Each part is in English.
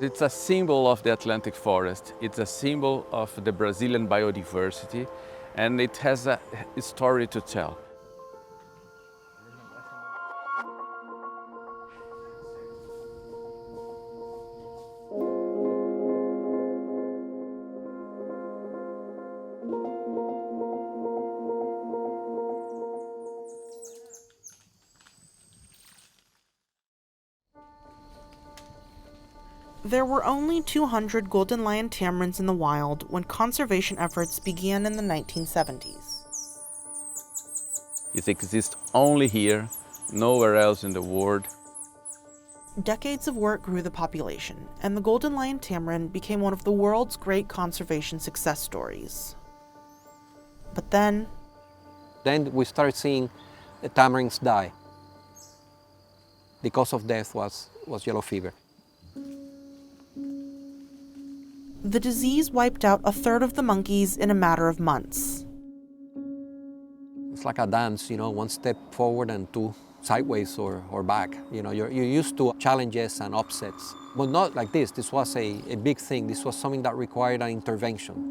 It's a symbol of the Atlantic forest. It's a symbol of the Brazilian biodiversity, and it has a story to tell. There were only 200 golden lion tamarins in the wild when conservation efforts began in the 1970s. It exists only here, nowhere else in the world. Decades of work grew the population, and the golden lion tamarin became one of the world's great conservation success stories. But then we started seeing the tamarins die. The cause of death was yellow fever. the disease wiped out a third of the monkeys in a matter of months. It's like a dance, you know, one step forward and two sideways or back. You know, you're used to challenges and upsets, but not like this. This was a big thing. This was something that required an intervention.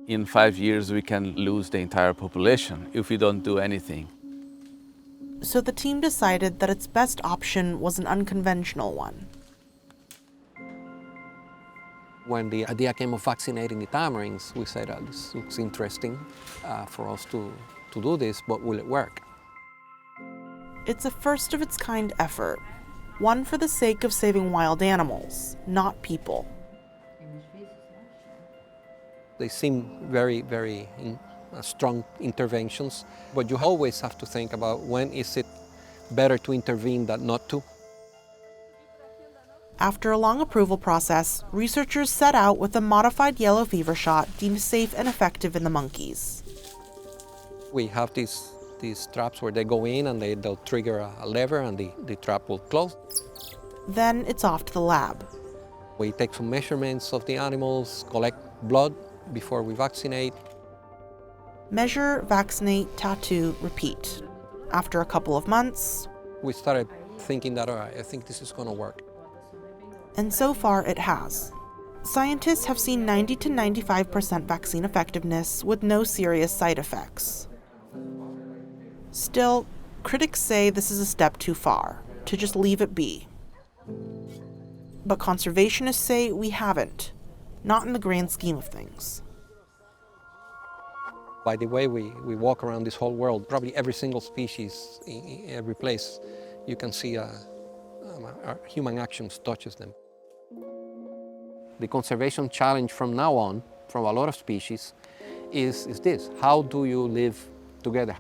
In 5 years, we can lose the entire population if we don't do anything. So the team decided that its best option was an unconventional one. When the idea came of vaccinating the tamarins, we said, this looks interesting for us to do this, but will it work? It's a first-of-its-kind effort, one for the sake of saving wild animals, not people. They seem very, very strong interventions, but you always have to think about when is it better to intervene than not to. After a long approval process, researchers set out with a modified yellow fever shot deemed safe and effective in the monkeys. We have these traps where they go in and they'll trigger a lever and the trap will close. Then it's off to the lab. We take some measurements of the animals, collect blood before we vaccinate. Measure, vaccinate, tattoo, repeat. After a couple of months, we started thinking that, all right, I think this is going to work. And so far it has. Scientists have seen 90 to 95% vaccine effectiveness with no serious side effects. Still, critics say this is a step too far, to just leave it be. But conservationists say we haven't, not in the grand scheme of things. By the way we walk around this whole world, probably every single species, in every place, you can see our human actions touches them. The conservation challenge from now on, from a lot of species, is this: how do you live together?